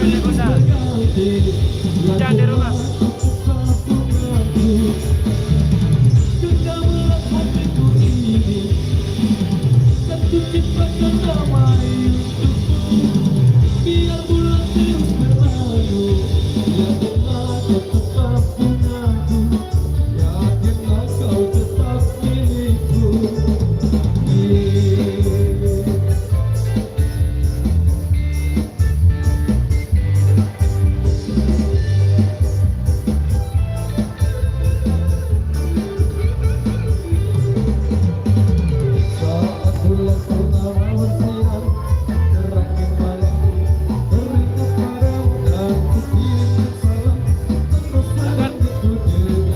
Hujan di rumah.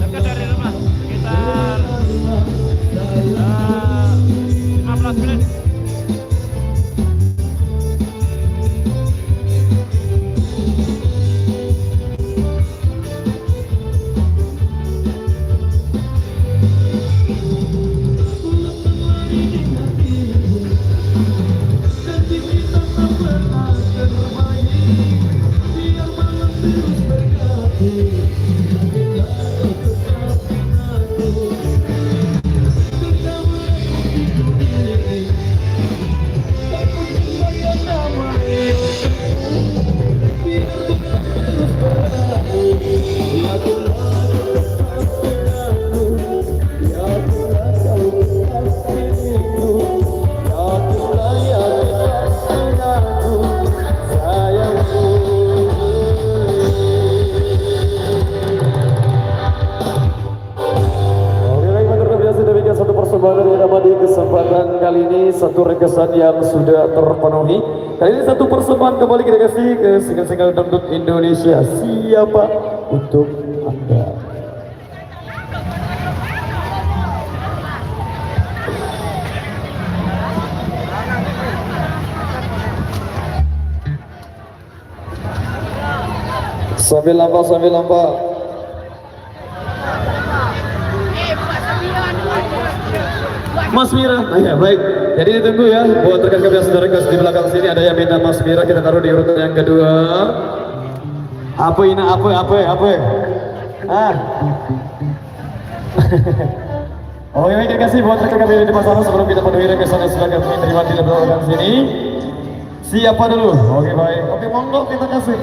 Dekat dari rumah sekitar 15 menit. Di kesempatan kali ini satu rekesan yang sudah terpenuhi. Kali ini satu persembahan kembali kita kasih ke single-single dangdut Indonesia. Siapa untuk Anda? Sambil lambat. Mas Mira, ya baik. Jadi ditunggu ya buat rekan-rekan yang sudah request di belakang sini ada yang minta Mas Mira, kita taruh di urutan yang kedua. Apa ini? Ah. Oke, baik, terima kasih buat rekan-rekan yang di pasar sebelum kita penuhi requestan yang sudah kami terima di belakang sini. Siapa dulu? Oke, baik. Oke, monggo kita kasih.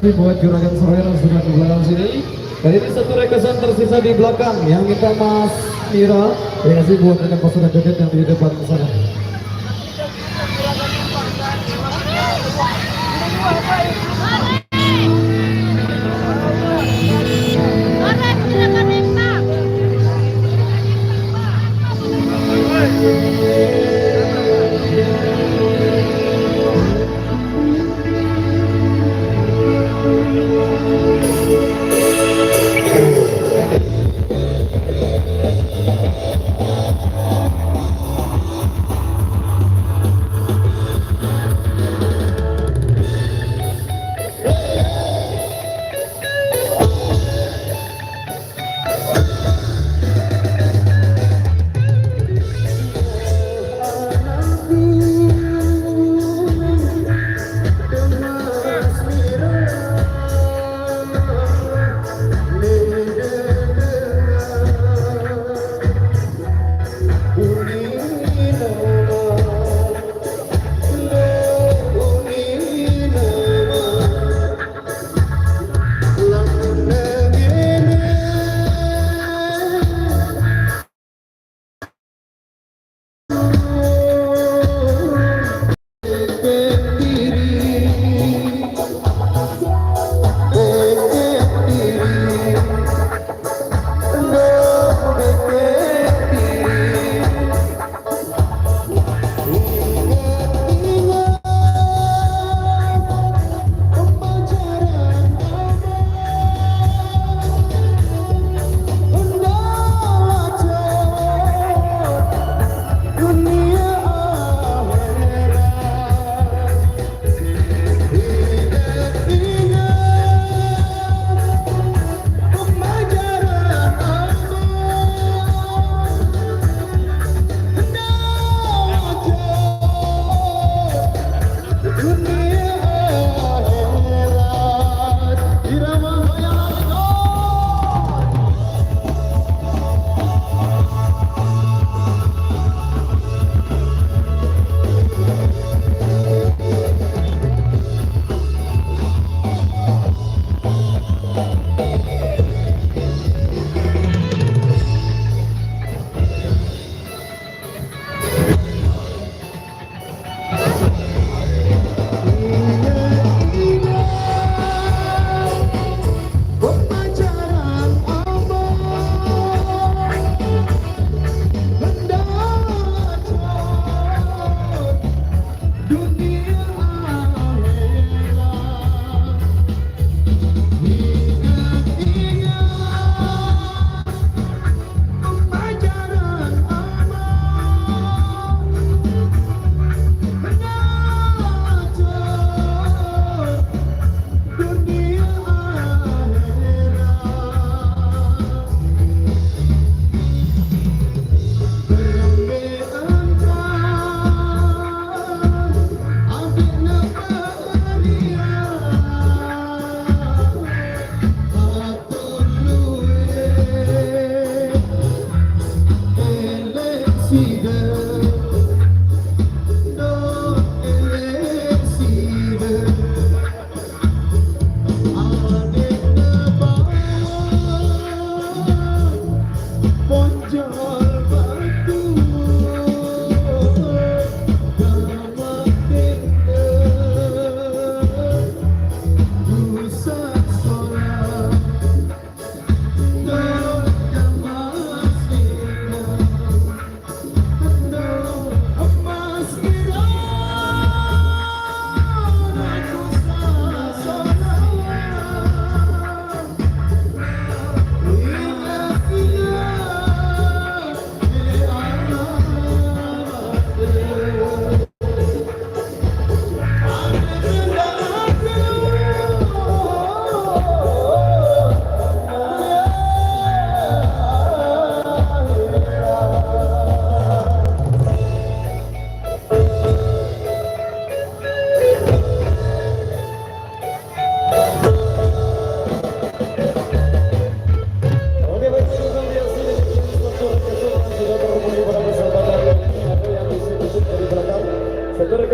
kasih buat juragan Soher sudah di belakang sini. Dan ini satu rekesan tersisa di belakang yang kita Mas Mira. Terima kasih buat rekan pasukan joget yang di depan sana.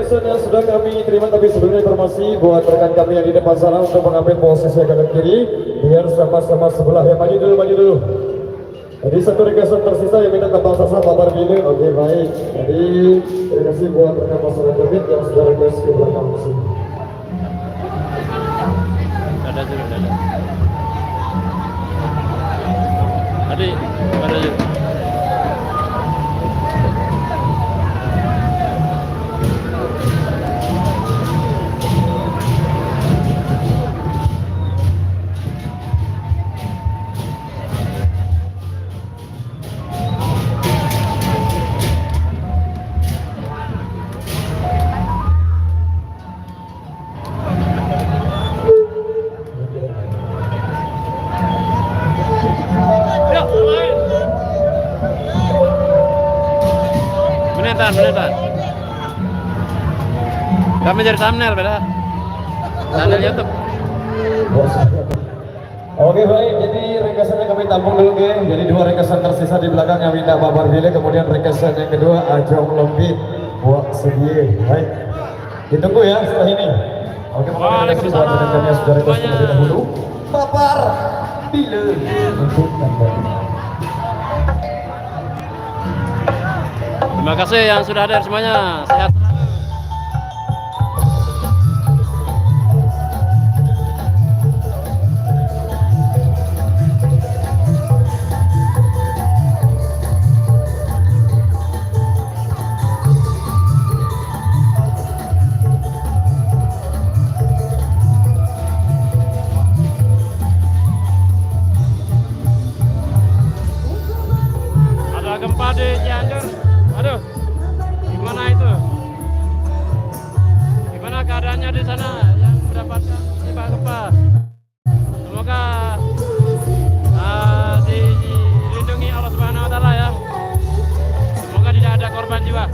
rekesan yang sudah kami terima, tapi sebelumnya informasi buat rekan kami yang di depan sana untuk mengambil posisi kanan kiri biar sama-sama sebelah. Ya, maju dulu, maju dulu. Jadi satu rekesan tersisa yang minta tambang sasa kabar bila. Oke, baik. Jadi terima kasih buat rekan pasangan kami yang sudah request ke belakang sini. Ada juga, ada. Adik, ada juga. Menitan. Kami jadi thumbnail beda. Thumbnail YouTube. Oke, baik, jadi rekesannya kami tampung dulu, geng. Jadi dua rekesan tersisa di belakang yang minta babar bila, kemudian rekesan yang kedua Ajong Lembit buat sedih. Baik, ditunggu ya setelah ini. Oke, Waalaikumsalam. buat rekan yang sudah request terlebih dahulu. Babar bila untuk tambah. Terima kasih yang sudah hadir semuanya. Sehat. Ada gempa di Cianjur. Aduh, gimana itu? Gimana keadaannya di sana yang mendapatkan gempa? Semoga dilindungi Allah Subhanahu Wa Taala ya. Semoga tidak ada korban jiwa.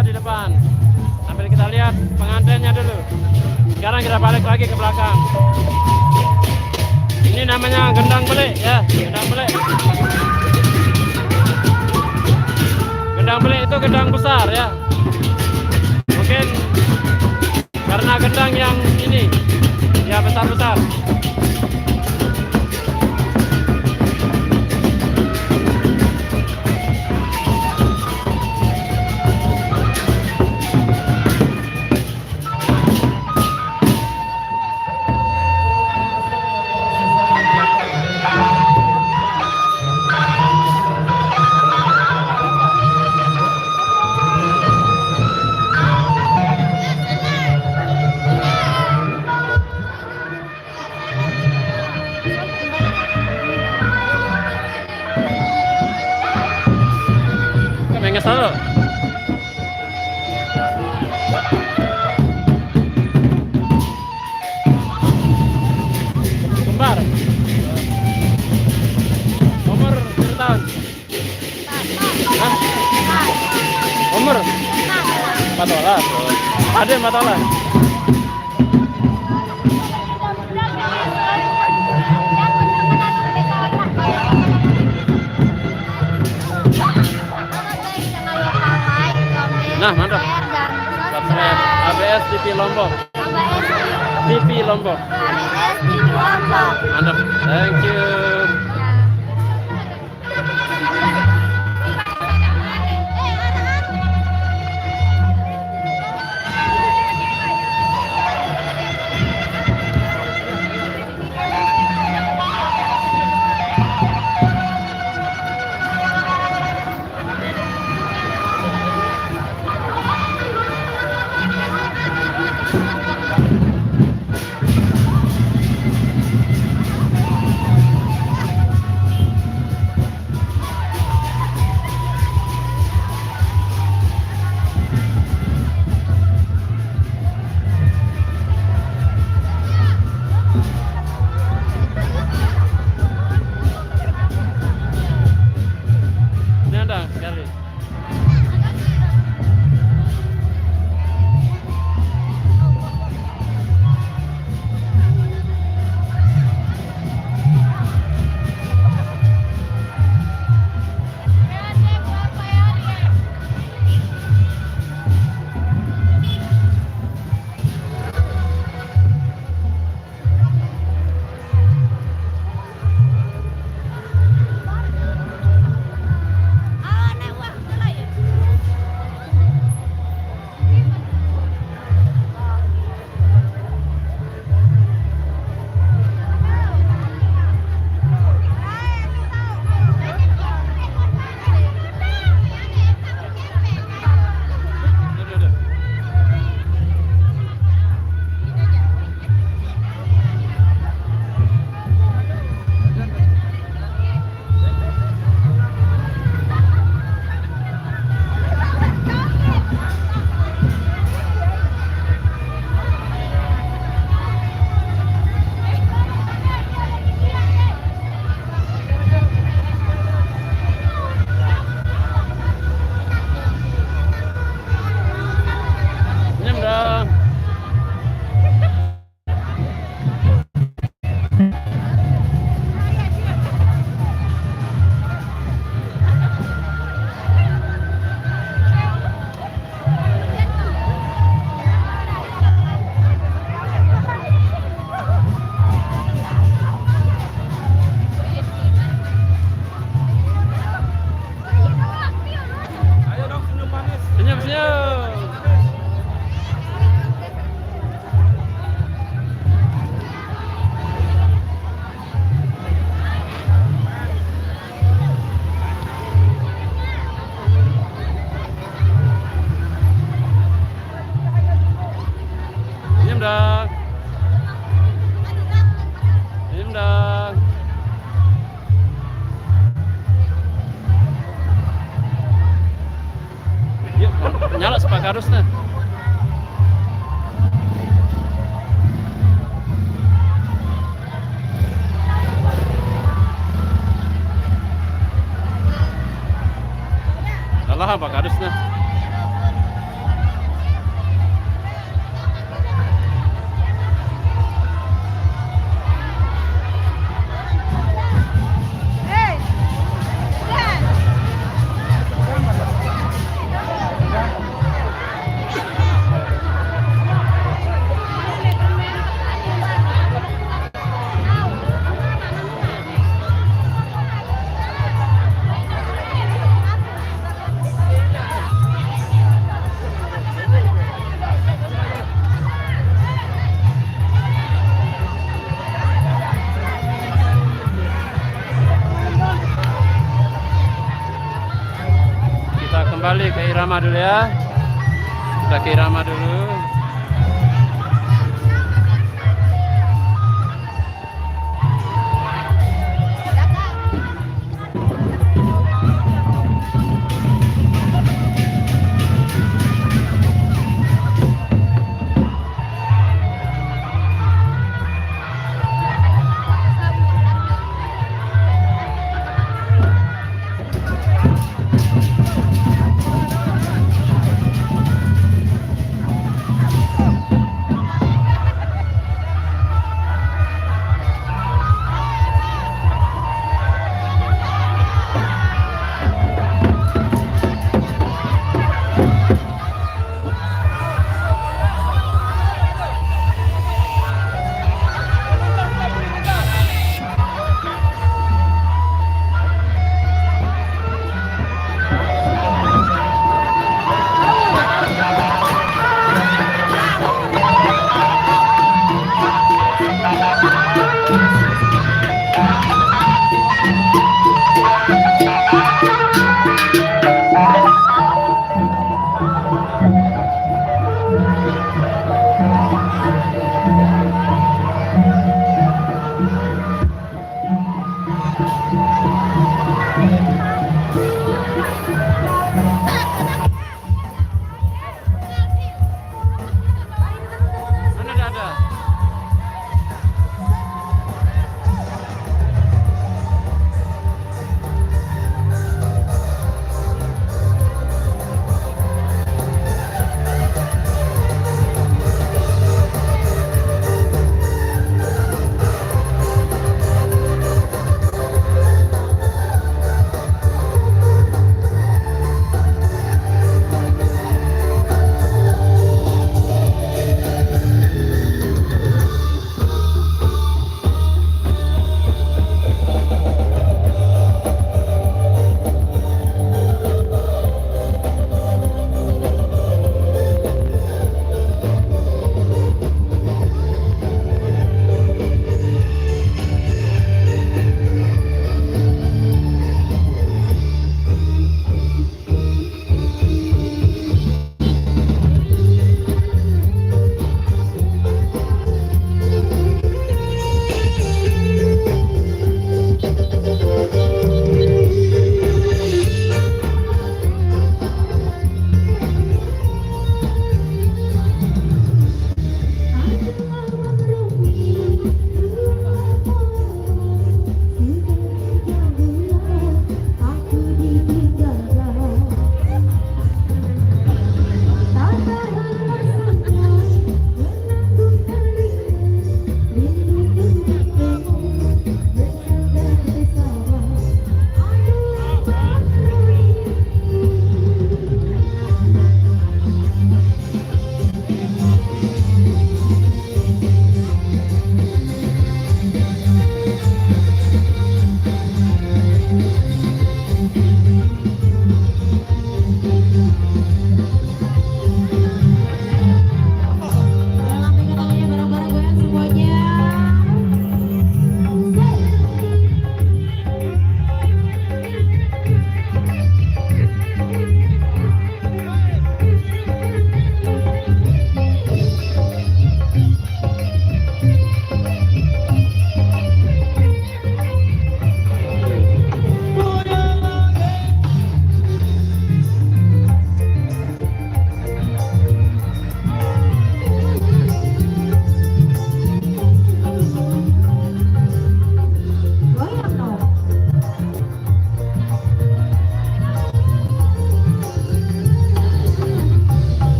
di depan. Sambil kita lihat pengantinnya dulu. Sekarang kita balik lagi ke belakang. Ini namanya gendang belik ya, gendang belik. Gendang belik itu gendang besar ya. Mungkin karena gendang yang ini ya besar-besar. Menges dulu. Kembar. Umur berapa tahun? Hah? Umur 14. Ada 14. Nah, mantap. Subscribe ABS TV Lombok. TV Lombok. Mantap. Thank you. Sekali. Nyala sepak harusnya. Salah apa harusnya. irama dulu ya. Kita ke irama dulu.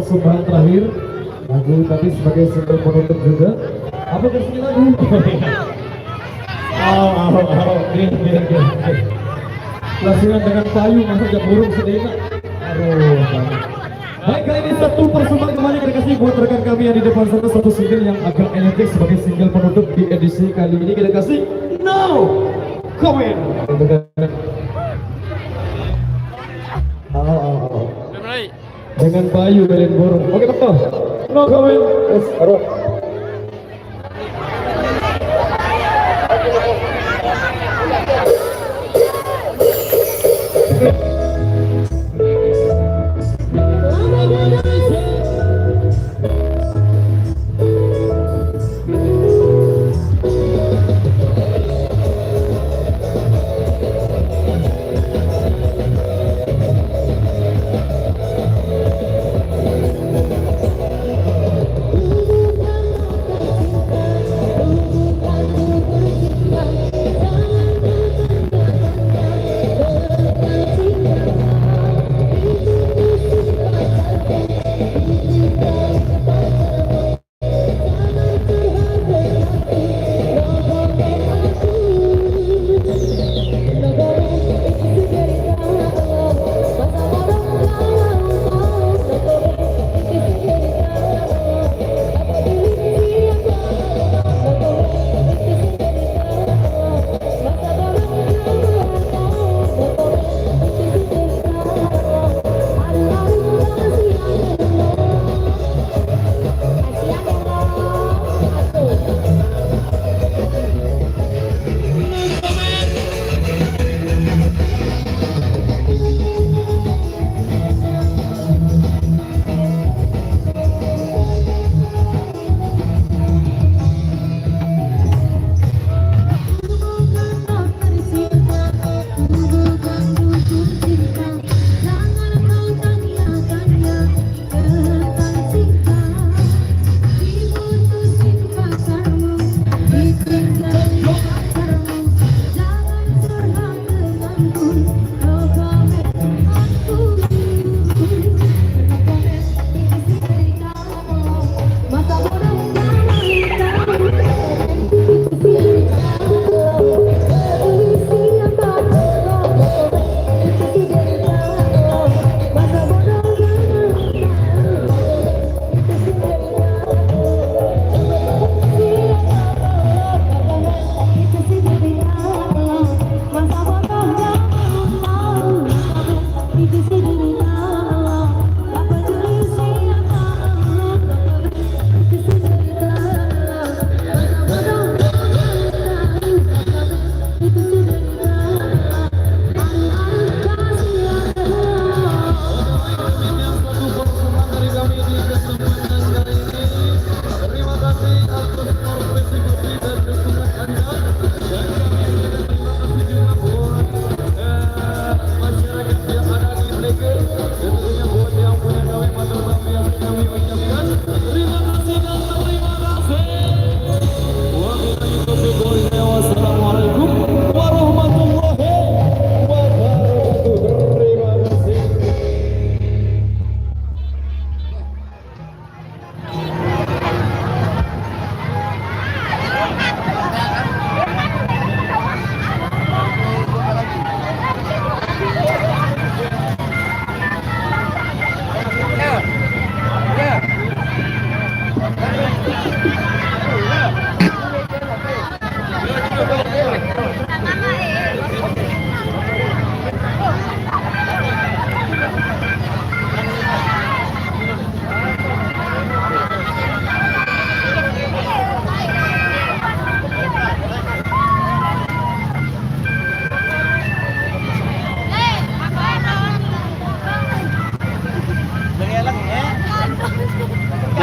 persembahan terakhir lagu tadi sebagai single penutup juga. Apa versi lagu? Lasinan dengan payu masa jam burung sedena. Aduh. Baik, kali ini satu persembahan kembali kita kasih buat rekan kami yang di depan sana, satu single yang agak elektrik sebagai single penutup di edisi kali ini kita kasih No Comment. Dengan payu dari burung. Oke, betul. No Comment. Yes, aduh.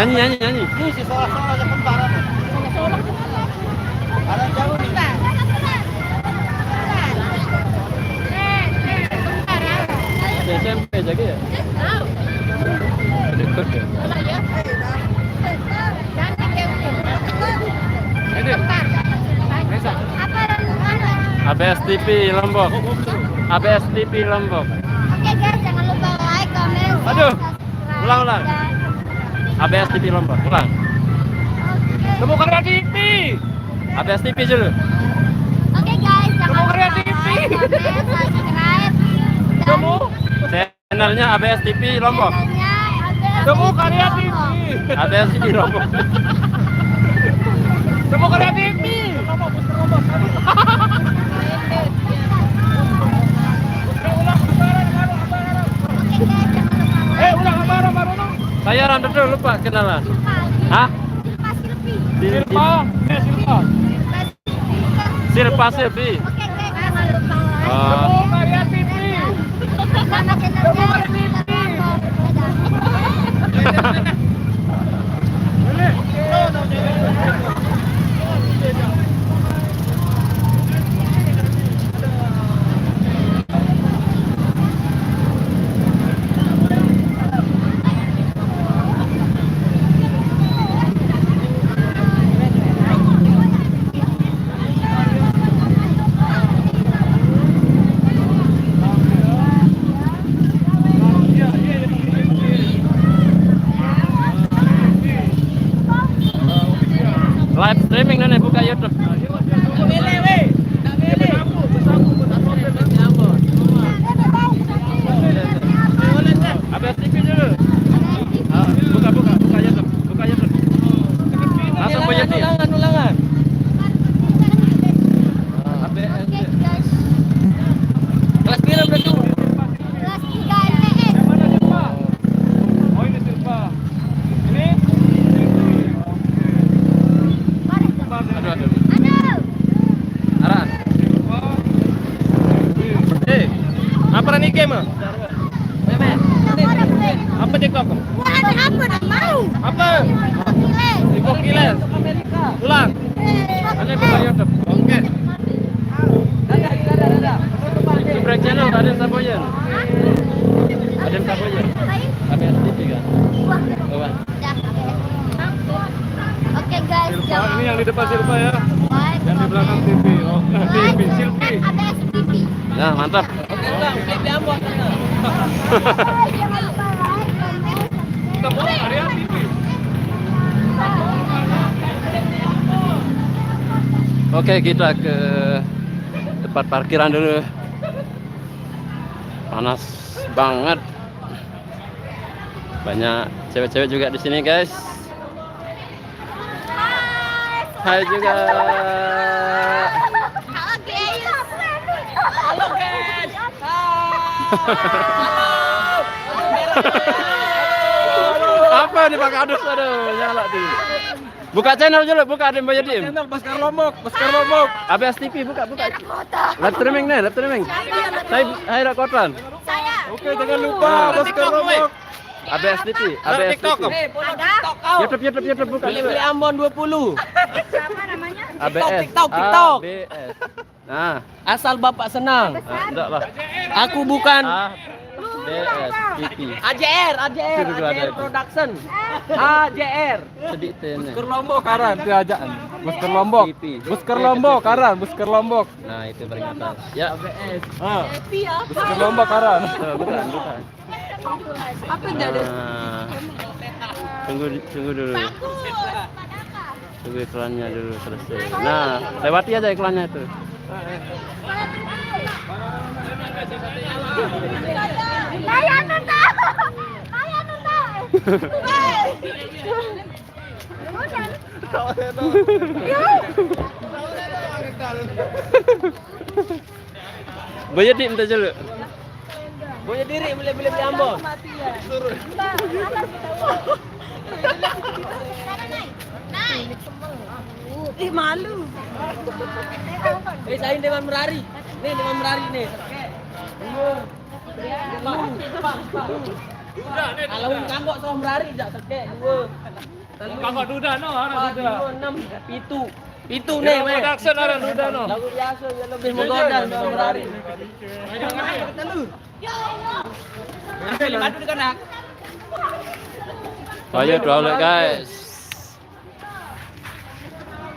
Nyanyi. Ini si sorak-sorak aja kembaran. Ada jauh nih. SMP jaga ya? Dekat ya? Ini. ABS TV Lombok. ABS TV Lombok. Oke guys, jangan lupa like, comment, Aduh, subscribe, ulang. dan ABS TV Lombok. Ulang. Temu Karya TV. ABS TV dulu. Oke guys, jangan Temu Karya lupa TV. like, comment, subscribe, dan Channelnya ABS TV Lombok. channelnya Temu Karya TV. ABS TV Lombok. Temu Karya TV. Saya randa dulu lupa kenalan. Hah? Silpa. Silpa Silpi. Oke guys, jangan lupa like, Oh. Karya TV. Nama channelnya Dadah. Live streaming nih buka YouTube. ABS TV dulu. Buka YouTube. Buka YouTube. Langsung ke YouTube. Ulangan. ABS. Oke guys, Kelas berapa berarti? kelas 3 LPS. Mana Silpa? Oh ini Silpa. Ini? Aduh. Aduh. Arah. Apa nih game? Apa TikTok? Apa dah mau? Apa? Gile. TikTok gila. Ulang. Ada buka YouTube. Oke. Subscribe channel Raden Saboyan. Raden Saboyan. ABS TV kan? Coba. Oke guys, jangan Ini yang di depan Silpa ya. like, Yang di belakang TV. Oh, TV Silpi. ABS TV. Nah, mantap. Oke, ulang. Klik di Ambon sana. Jangan lupa like, comment, Temu Karya TV. Oke, kita ke tempat parkiran dulu. Panas banget. Banyak cewek-cewek juga di sini, guys. Hai juga. Halo guys. Apa nih Pak Kadus? Aduh, nyala tuh. Buka channel dulu, buka ada Mbak Yadim. Channel Baskar Lombok. ABS TV buka. Live streaming nih, live streaming. Saya ada koran. Saya. Oke, jangan lupa Baskar Lombok. ABS TV, ABS TV. YouTube buka. Beli Ambon 20. Siapa namanya? ABS. TikTok. ABS. Nah, Asal Bapak senang. enggak lah. Aku bukan ABS TV. AJR Itu juga ada itu. Production. AJR. Sedikit ini. Busker Lombok karan itu ajaan. Busker Lombok. TV. Busker Lombok karan, Busker Lombok. Nah, itu peringatan. Ya, ABS. Happy ya. Busker Lombok karan. bukan. Apa Nah, tunggu dulu. Tunggu iklannya dulu selesai. Nah, lewati aja iklannya itu. Saya nonton. Saya nonton. Bayar di minta dulu. Punya diri beli Ambon. Ih malu. Saya Dewan Merari. Nih Dewan Merari nih. Kalau kangkok sama Merari jak seke dua. Kakak duda no, orang duda. 6 Pitu nih, weh. Production orang duda no. Lagu biasa yang lebih menggoda sama Merari. Ayo download guys.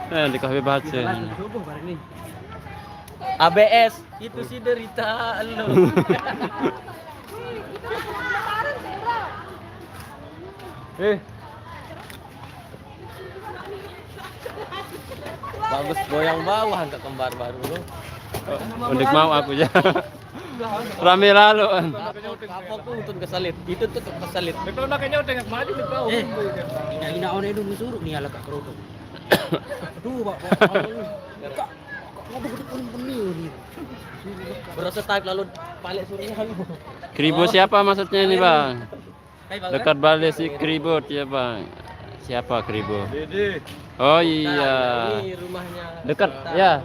Di kafe baca. ABS itu sih derita lo. Bagus goyang bawah ke kembar baru lu. Unik mau aku ya. Rame lalu kan. Kapok tuh untuk kesalit. Itu tuh kesalit. Kalau nak kayaknya udah maju nih kau. Ina orang itu suruh nih ala kak kerudung. Aduh, Pak. Kak, ngomong itu penuh nih. Berasa tarik lalu balik suruhnya lu. Kribo siapa maksudnya ini bang? Hai, Bang. Dekat balik si Kribo ya bang. Siapa Kribo? Dede. Oh iya. Ini rumahnya. Dekat ya.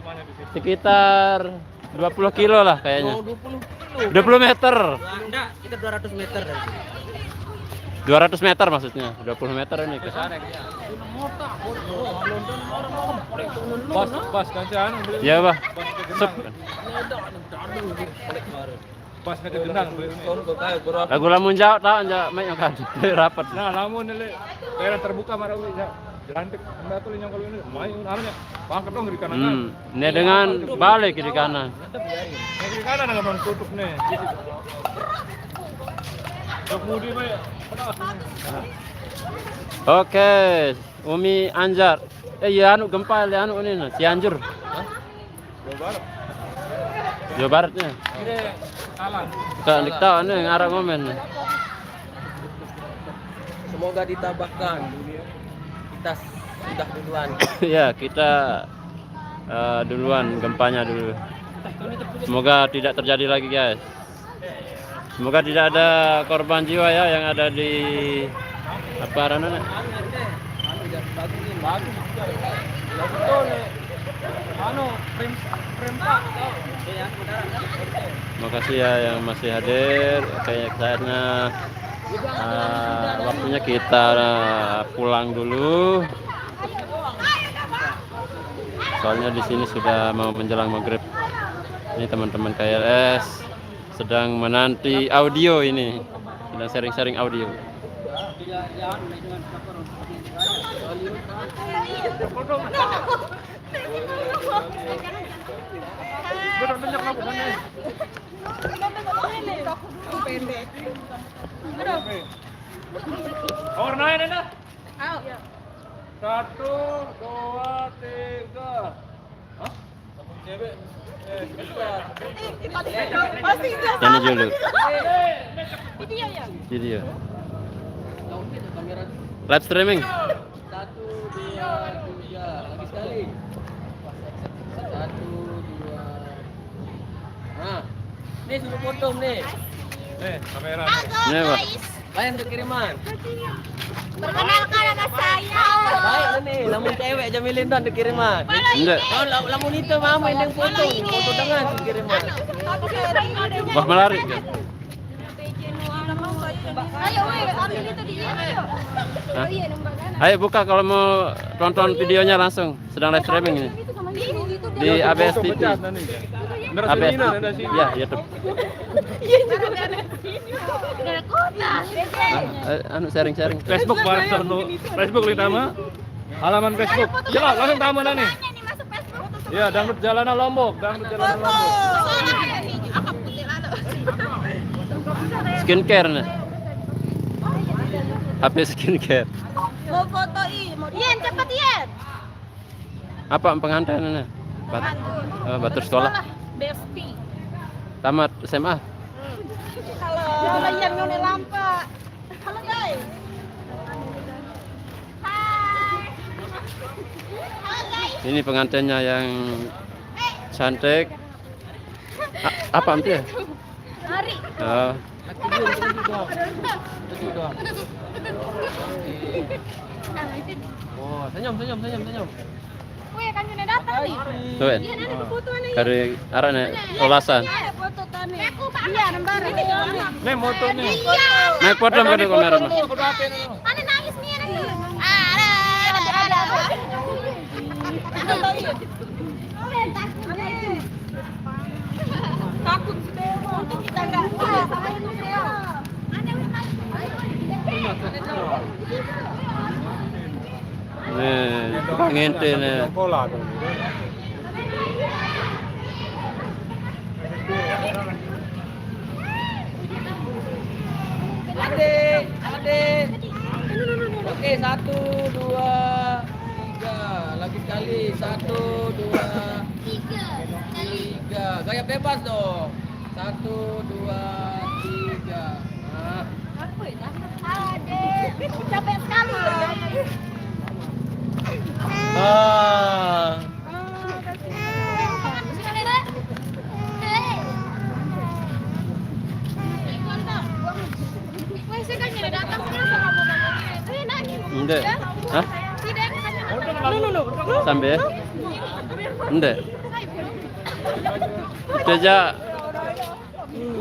Sekitar 20 kilo lah kayaknya. Oh, 20 kilo. 20 meter. Enggak, kita 200 meter dari sini. 200 meter maksudnya. 20 meter ini ke sana. Pas kan anu. Iya bang. Sep. Pas nak gendang. Lagu lamun jauh tahu aja main yang kan rapat. Nah, lamun ini daerah terbuka marah wi ya. Jelantik mbak tuh yang kalau ini main namanya. Pangkat dong di kanan. Ini dengan balik kiri kanan. Kiri kanan dengan bang tutup nih. Kemudi mah ya. Oke, Umi Anjar. Iya anu gempa ya anu ini Cianjur. Jawa Barat. Jawa Baratnya. Ini salah. Kan tahu nih ngarang ngomen. Semoga ditabahkan. Kita sudah duluan. Ya, kita duluan gempanya dulu. Semoga tidak terjadi lagi, guys. Semoga tidak ada korban jiwa ya yang ada di apa namanya? Terima kasih ya yang masih hadir. Kayak saatnya waktunya kita pulang dulu. Soalnya di sini sudah mau menjelang maghrib. Ini teman-teman KLS sedang menanti audio ini, sedang sharing-sharing audio. Warnain ini. 1, 2, 3. Hah? Cewek. Ini dulu. Video ya? Video. Live streaming. 1, 2, 3, lagi sekali. 1, 2. Nah, ini suruh foto nih. Kamera. Ini apa? Lain untuk kiriman. Perkenalkan nama saya. Baik nih, lamun cewek jamilin dan kiriman. Enggak. Oh, lamun itu mama yang foto, foto dengan kiriman. Wah, melari. Guys. Ayo, ambil itu di ayo. Hah? Ayo buka kalau mau tonton videonya langsung. Sedang live streaming ini. Di ABS TV. ABS TV. Ya, YouTube. Iya juga ada kota. Anu sharing-sharing. Facebook barter lu. Facebook litama. Halaman Facebook. Jelas langsung tamu nih. Ini masuk Facebook. Iya, dangdut jalanan Lombok, dangdut jalanan Lombok. Skincare nih. HP skincare. Mau foto Ian, cepet Ian. Apa pengantinnya? Batur sekolah. Besti. Tamat SMA. Halo Ian ngone lampa. Halo guys. Hai. Halo guys. Ini pengantinnya yang cantik. Apa nanti ya? Mari. Oh, senyum. Wih, kan sudah datang nih. Tuh, Iya, ada foto nih. dari arahnya olasan. Ada foto tani. Aku Pak. Iya, nembang. Nih moto nih. Iya. Naik foto ke kamera mah. Ane nangis nih anak. Ada. Takut untuk kita enggak sama itu ya. Nih, ngente nih. Pola tuh. Adik. Oke, 1, 2, 3. Lagi sekali. sekali. 1, 2, 3. Gaya bebas dong. 1, 2, 3. Nah. Adik, capek sekali. Ah. Ende. Hah? Sampai? Ende. Itu aja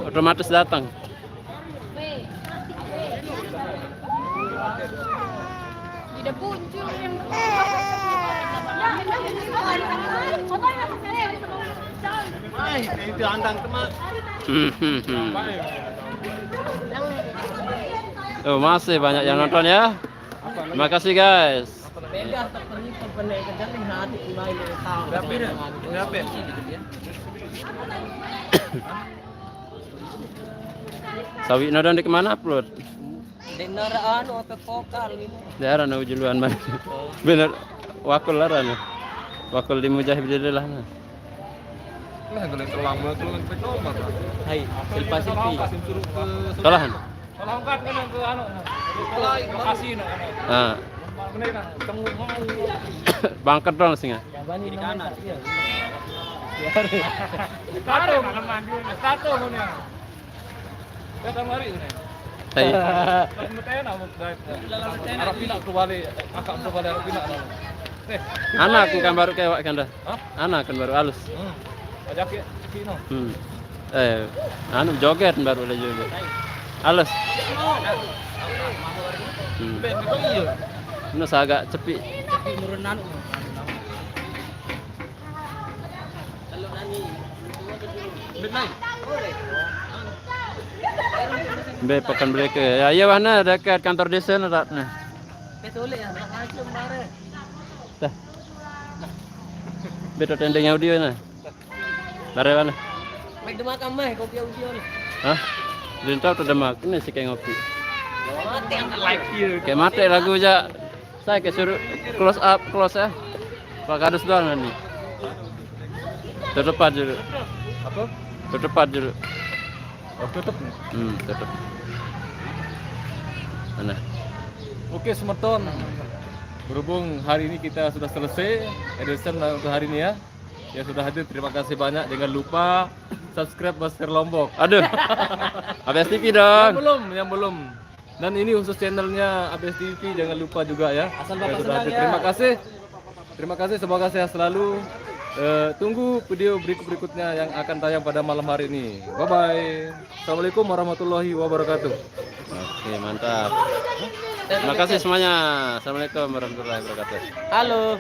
otomatis datang. Tidak muncul yang Itu andang teman. Oh, masih banyak yang nonton ya. Terima kasih guys. Bebas terpenyimpan pendek kejaring hati mulai dari tahun. Berapa? Sawi nodon di kemana upload? Di naraan atau vokal ini. Daerah na ujuluan man. Bener wakul laran. Wakul di Mujahidillah nah. Lah kalau terlama kalau sampai nomor. Hai, Silpa Silpi. Salahan. Kalau angkat kan ke anu. Lokasi no. Ah. Bener kan? Temu mau. Bangkat dong singa. Bani di kanan. Tato malaman dia. Tato punya. Kata mari ini. Hai. Metena mau drive. Arab pina kembali, akak kembali Arab pina. Anak aku kan baru kewak kan dah. Hah? Anak kan baru halus. Ajak ya, pino. Anu joget baru ada juga. Halus. Ben itu iya. Ini agak cepi. Tapi nurunan. Kalau nani. Ben naik. Be pekan mereka. Ya iya mana dekat kantor desa nak nah. Betul ya, macam kemarin. Dah. Beto tendeng audio nah. Bare mana? Baik demak mah kopi audio ni. Hah? Lintau tu demak ini sih kayak ngopi. Mati yang live here. Kayak mati lagu aja. Saya kayak suruh close ya. Pak kadus doang nanti. Terdepan dulu. Apa? Terdepan dulu. Oh, tutup. Tutup. Mana? Oke, Semeton. Berhubung hari ini kita sudah selesai edition untuk hari ini ya. Yang sudah hadir terima kasih banyak. Jangan lupa subscribe Masker Lombok. Aduh. ABS TV dong. Yang belum. Dan ini khusus channelnya ABS TV, jangan lupa juga ya. Asal Yang Bapak sudah hadir. senang ya. Terima kasih. Terima kasih, semoga sehat selalu. Tunggu video berikutnya yang akan tayang pada malam hari ini. Bye bye. Assalamualaikum warahmatullahi wabarakatuh. Oke, mantap. Terima kasih semuanya. Assalamualaikum warahmatullahi wabarakatuh. Halo.